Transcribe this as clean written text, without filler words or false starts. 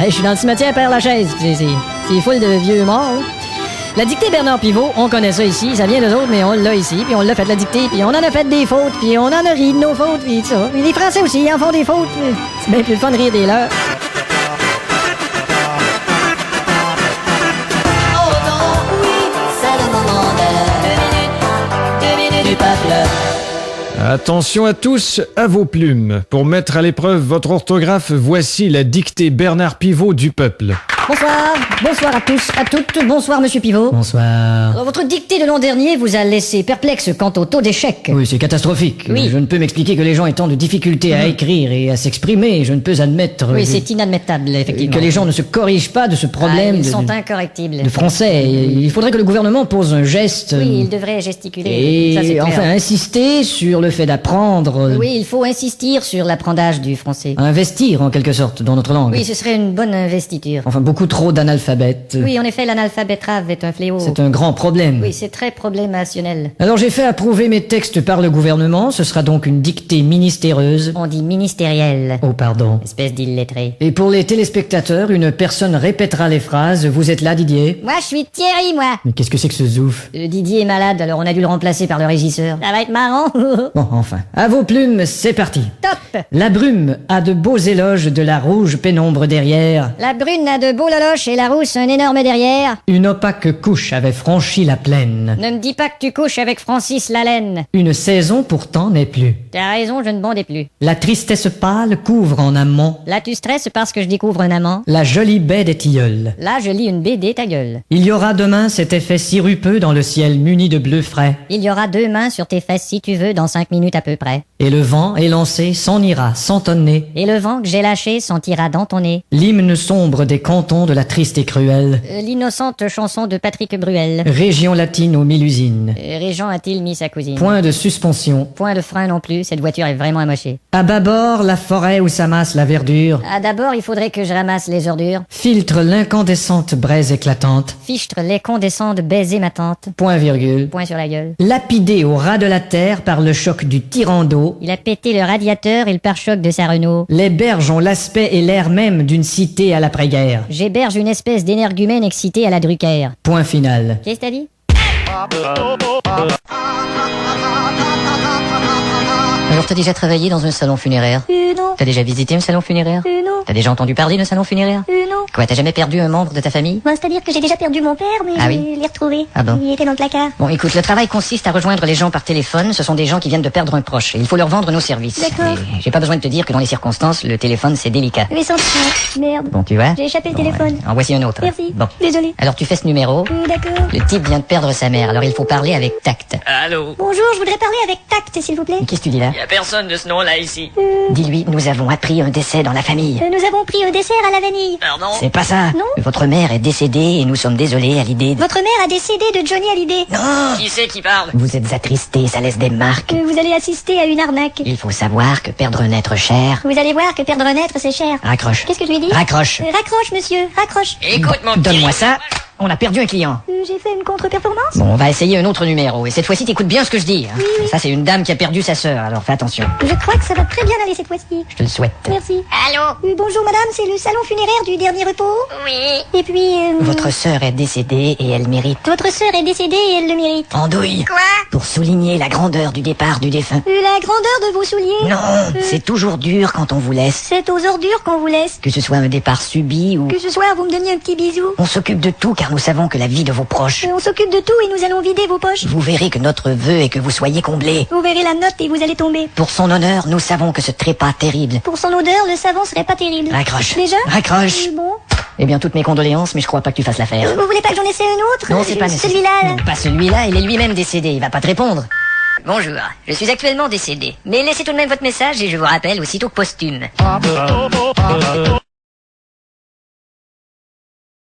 Je suis dans le cimetière Père-Lachaise, c'est full de vieux morts. Là. La dictée Bernard Pivot, on connaît ça ici, ça vient d'eux autres, mais on l'a ici, puis on l'a fait la dictée, puis on en a fait des fautes, puis on en a ri de nos fautes, puis tout ça. Puis les Français aussi, ils en font des fautes. C'est bien plus le fun de rire des leurs. Attention à tous, à vos plumes. Pour mettre à l'épreuve votre orthographe, voici la dictée Bernard Pivot du peuple. Bonsoir, bonsoir à tous, à toutes, bonsoir Monsieur Pivot. Bonsoir. Votre dictée de l'an dernier vous a laissé perplexe quant au taux d'échec. Oui, c'est catastrophique. Oui. Je ne peux m'expliquer que les gens étant de difficultés à écrire et à s'exprimer, je ne peux admettre... Oui, c'est inadmettable, effectivement. Que les gens ne se corrigent pas de ce problème ils sont incorrectibles. de français. Il faudrait que le gouvernement pose un geste... Oui, il devrait gesticuler. Et ça, c'est clair. enfin, insister sur le fait d'apprendre... Oui, il faut insister sur l'apprentissage du français. Investir, en quelque sorte, dans notre langue. Oui, ce serait une bonne investiture. Enfin, beaucoup trop d'analphabètes. Oui, en effet, l'analphabétrave est un fléau. C'est un grand problème. Oui, c'est très problémationnel. Alors j'ai fait approuver mes textes par le gouvernement, ce sera donc une dictée ministéreuse. On dit ministériel. Oh pardon. Espèce d'illettré. Et pour les téléspectateurs, une personne répétera les phrases. Vous êtes là, Didier? Moi, je suis Thierry, moi. Mais qu'est-ce que c'est que ce zouf? Didier est malade, alors on a dû le remplacer par le régisseur. Ça va être marrant. Bon, enfin. À vos plumes, c'est parti. Top. La brume a de beaux éloges de la rouge pénombre derrière. La brune a de beaux loloches et la rousse un énorme derrière. Une opaque couche avait franchi la plaine. Ne me dis pas que tu couches avec Francis Lalaine. Une saison pourtant n'est plus. T'as raison, je ne bondais plus. La tristesse pâle couvre en amont Là, tu stresses parce que je découvre un amant. la jolie baie des tilleuls. Là, je lis une BD, ta gueule. Il y aura demain cet effet sirupeux dans le ciel muni de bleu frais. Il y aura 2 mains sur tes fesses si tu veux dans 5 minutes à peu près. Et le vent élancé s'en ira sans tonner. Et le vent que j'ai lâché sentira dans ton nez. L'hymne sombre des cantons de la triste et cruelle L'innocente chanson de Patrick Bruel. région latine aux 1000 usines. Régent a-t-il mis sa cousine? Point de suspension. Point de frein non plus, cette voiture est vraiment amochée. À bâbord, la forêt où s'amasse la verdure Ah, d'abord, il faudrait que je ramasse les ordures. filtre l'incandescente braise éclatante. Fichtre les condescends de baiser ma tante. Point virgule. Point sur la gueule. Lapidé au ras de la terre par le choc du tyran d'eau, Il a pété le radiateur et le pare-choc de sa Renault. les berges ont l'aspect et l'air même d'une cité à l'après-guerre. J'héberge une espèce d'énergumène excité à la Drucker. Point final. Qu'est-ce que t'as dit? Alors t'as déjà travaillé dans un salon funéraire? Non. T'as déjà visité un salon funéraire? Non. T'as déjà entendu parler d'un salon funéraire? Non. Quoi, t'as jamais perdu un membre de ta famille? Bon, c'est-à-dire que j'ai déjà perdu mon père, mais Ah je oui? l'ai retrouvé. Ah bon? Il était dans le placard. Bon, écoute, le travail consiste à rejoindre les gens par téléphone. Ce sont des gens qui viennent de perdre un proche. Et il faut leur vendre nos services. D'accord. Et j'ai pas besoin de te dire que dans les circonstances, le téléphone, c'est délicat. Mais sans merde. Bon, tu vois? J'ai échappé le Bon, téléphone. En voici un autre. Merci. Bon. Désolé. Alors tu fais ce numéro. D'accord. Le type vient de perdre sa mère, alors il faut parler avec tact. Allô? Bonjour, je voudrais parler avec tact, s'il vous plaît. Qu'est-ce que tu dis là? Y a personne de ce nom-là ici. Dis-lui, nous avons appris un décès dans la famille. Nous avons pris un dessert à la vanille. Pardon? C'est pas ça. Non. Votre mère est décédée et nous sommes désolés à l'idée de... Votre mère a décédé de Johnny Hallyday. Non! Qui c'est qui parle? Vous êtes attristés, ça laisse des marques. Vous allez assister à une arnaque. Il faut savoir que perdre un être cher... Vous allez voir que perdre un être, c'est cher. Raccroche. Qu'est-ce que je lui dis? Raccroche. Raccroche, monsieur, raccroche. Écoute, mon petit... Donne-moi ça. On a perdu un client. J'ai fait une contre-performance. Bon, on va essayer un autre numéro. Et cette fois-ci, t'écoutes bien ce que je dis. Hein. Ça, c'est une dame qui a perdu sa sœur, alors fais attention. Je crois que ça va très bien aller cette fois-ci. Je te le souhaite. Merci. Allô? Bonjour madame, c'est le salon funéraire du dernier repos. Oui. Et puis... Votre sœur est décédée et elle mérite... Votre sœur est décédée et elle le mérite. Andouille. Quoi? Pour souligner la grandeur du départ du défunt. La grandeur de vos souliers. Non, c'est toujours dur quand on vous laisse. C'est aux ordures qu'on vous laisse. Que ce soit un départ subi ou... Que ce soir vous me donniez un petit bisou. On s'occupe de tout car nous savons que la vie de vos proches... On s'occupe de tout et nous allons vider vos poches. Vous verrez que notre vœu est que vous soyez comblés. Vous verrez la note et vous allez tomber. Pour son honneur, nous savons que ce trépas terrible... Pour son odeur, le savon serait pas terrible. Raccroche. Déjà? Raccroche. Bon. Eh bien, toutes mes condoléances, mais je crois pas que tu fasses l'affaire. Vous voulez pas que j'en essaie un autre? Non, c'est pas nécessaire. Celui-là, là. Non, pas celui-là, il est lui-même décédé, il va pas te répondre. Bonjour, je suis actuellement décédé. Mais laissez tout de même votre message et je vous rappelle aussitôt que posthume.